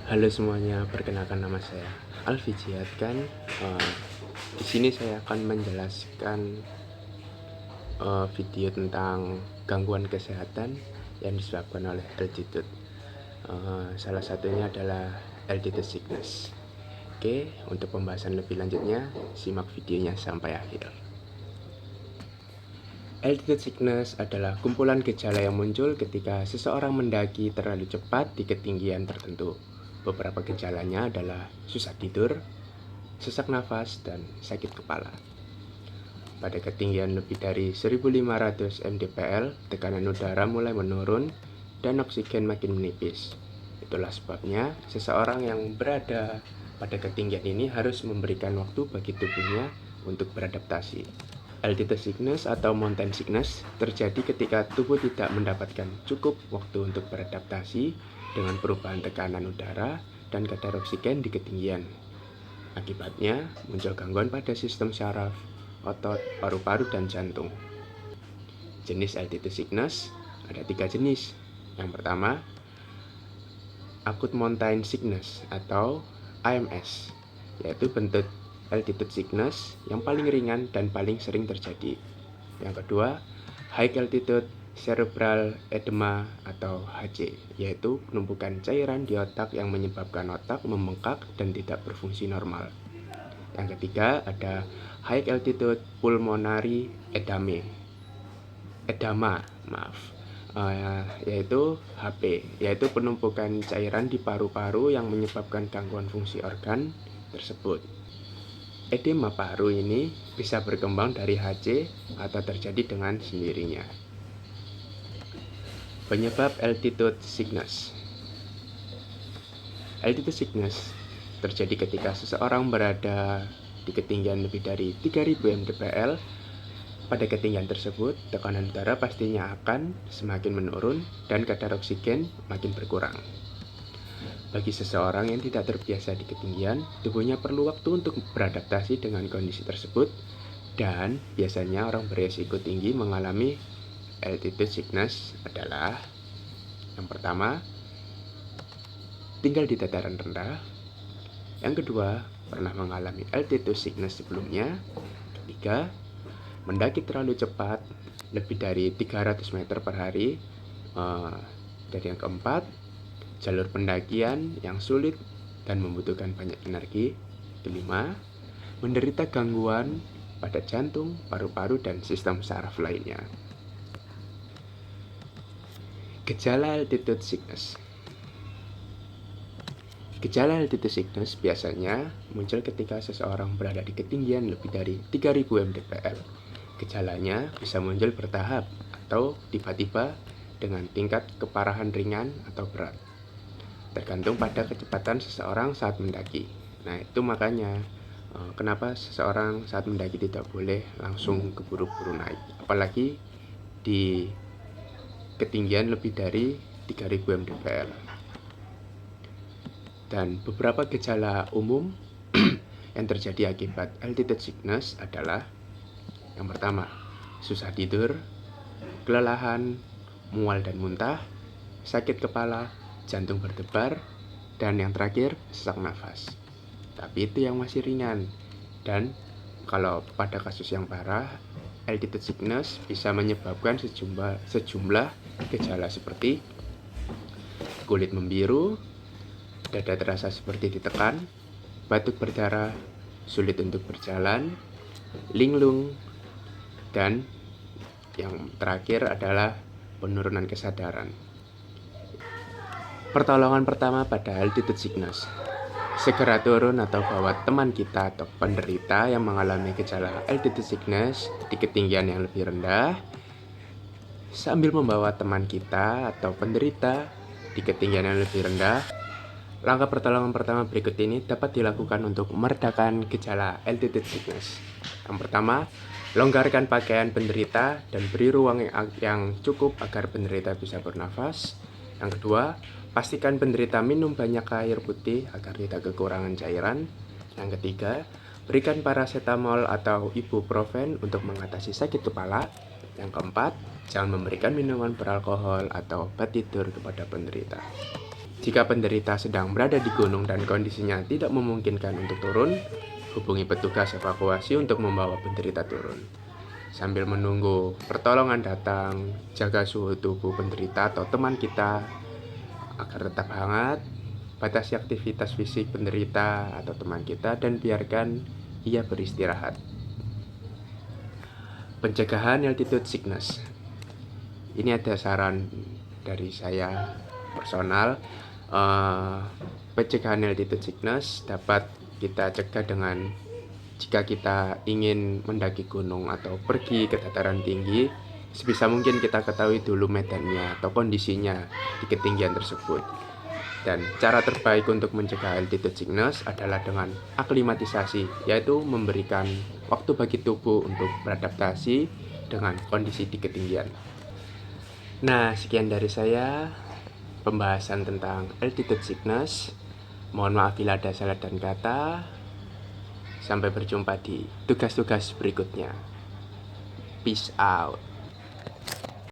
Halo semuanya, perkenalkan nama saya Alfi Jihad kan. Di sini saya akan menjelaskan video tentang gangguan kesehatan yang disebabkan oleh altitude. Salah satunya adalah altitude sickness. Oke, untuk pembahasan lebih lanjutnya, simak videonya sampai akhir. Altitude sickness adalah kumpulan gejala yang muncul ketika seseorang mendaki terlalu cepat di ketinggian tertentu. Beberapa gejalanya adalah susah tidur, sesak nafas, dan sakit kepala. Pada ketinggian lebih dari 1500 mdpl, tekanan udara mulai menurun dan oksigen makin menipis. Itulah sebabnya seseorang yang berada pada ketinggian ini harus memberikan waktu bagi tubuhnya untuk beradaptasi. Altitude sickness atau mountain sickness terjadi ketika tubuh tidak mendapatkan cukup waktu untuk beradaptasi dengan perubahan tekanan udara dan kadar oksigen di ketinggian. Akibatnya, muncul gangguan pada sistem syaraf, otot, paru-paru, dan jantung. Jenis altitude sickness ada 3 jenis. Yang pertama, acute mountain sickness atau AMS, yaitu bentuk altitude sickness yang paling ringan dan paling sering terjadi. Yang kedua, high altitude cerebral edema atau HC, yaitu penumpukan cairan di otak yang menyebabkan otak membengkak dan tidak berfungsi normal. Yang ketiga, ada high altitude pulmonary edema, yaitu HP, yaitu penumpukan cairan di paru-paru yang menyebabkan gangguan fungsi organ tersebut. Edema paru ini bisa berkembang dari HC atau terjadi dengan sendirinya. Penyebab altitude sickness. Altitude sickness terjadi ketika seseorang berada di ketinggian lebih dari 3000 mdpl. Pada ketinggian tersebut, tekanan udara pastinya akan semakin menurun dan kadar oksigen makin berkurang. Bagi seseorang yang tidak terbiasa di ketinggian, tubuhnya perlu waktu untuk beradaptasi dengan kondisi tersebut, dan biasanya orang beresiko tinggi mengalami altitude sickness adalah: yang pertama, tinggal di dataran rendah. Yang kedua, pernah mengalami altitude sickness sebelumnya. Ketiga, mendaki terlalu cepat, lebih dari 300 meter per hari. Dan yang keempat, jalur pendakian yang sulit dan membutuhkan banyak energi. Kelima, menderita gangguan pada jantung, paru-paru, dan sistem saraf lainnya. Gejala altitude sickness. Gejala altitude sickness biasanya muncul ketika seseorang berada di ketinggian lebih dari 3000 mdpl. Gejalanya bisa muncul bertahap atau tiba-tiba dengan tingkat keparahan ringan atau berat, tergantung pada kecepatan seseorang saat mendaki. Nah, itu makanya kenapa seseorang saat mendaki tidak boleh langsung keburu-buru naik, apalagi di ketinggian lebih dari 3000 mdpl. Dan beberapa gejala umum yang terjadi akibat altitude sickness adalah: yang pertama, susah tidur, kelelahan, mual dan muntah, sakit kepala, jantung berdebar, dan yang terakhir, sesak nafas. Tapi itu yang masih ringan. Dan kalau pada kasus yang parah, altitude sickness bisa menyebabkan sejumlah gejala seperti kulit membiru, dada terasa seperti ditekan, batuk berdarah, sulit untuk berjalan, linglung, dan yang terakhir adalah penurunan kesadaran. Pertolongan pertama pada altitude sickness: segera turun atau bawa teman kita atau penderita yang mengalami gejala altitude sickness di ketinggian yang lebih rendah. Sambil membawa teman kita atau penderita di ketinggian yang lebih rendah, langkah pertolongan pertama berikut ini dapat dilakukan untuk meredakan gejala altitude sickness. Yang pertama, longgarkan pakaian penderita dan beri ruang yang cukup agar penderita bisa bernafas. Yang kedua, pastikan penderita minum banyak air putih agar tidak kekurangan cairan. Yang ketiga, berikan paracetamol atau ibuprofen untuk mengatasi sakit kepala. Yang keempat, jangan memberikan minuman beralkohol atau obat tidur kepada penderita. Jika penderita sedang berada di gunung dan kondisinya tidak memungkinkan untuk turun, hubungi petugas evakuasi untuk membawa penderita turun. Sambil menunggu pertolongan datang, jaga suhu tubuh penderita atau teman kita agar tetap hangat, batasi aktivitas fisik penderita atau teman kita, dan biarkan ia beristirahat. Pencegahan altitude sickness. Ini ada saran dari saya personal. Pencegahan altitude sickness dapat kita cegah dengan jika kita ingin mendaki gunung atau pergi ke dataran tinggi, sebisa mungkin kita ketahui dulu medannya atau kondisinya di ketinggian tersebut. Dan cara terbaik untuk mencegah altitude sickness adalah dengan aklimatisasi, yaitu memberikan waktu bagi tubuh untuk beradaptasi dengan kondisi di ketinggian. Nah, sekian dari saya pembahasan tentang altitude sickness. Mohon maaf bila ada salah dan kata. Sampai berjumpa di tugas-tugas berikutnya. Peace out.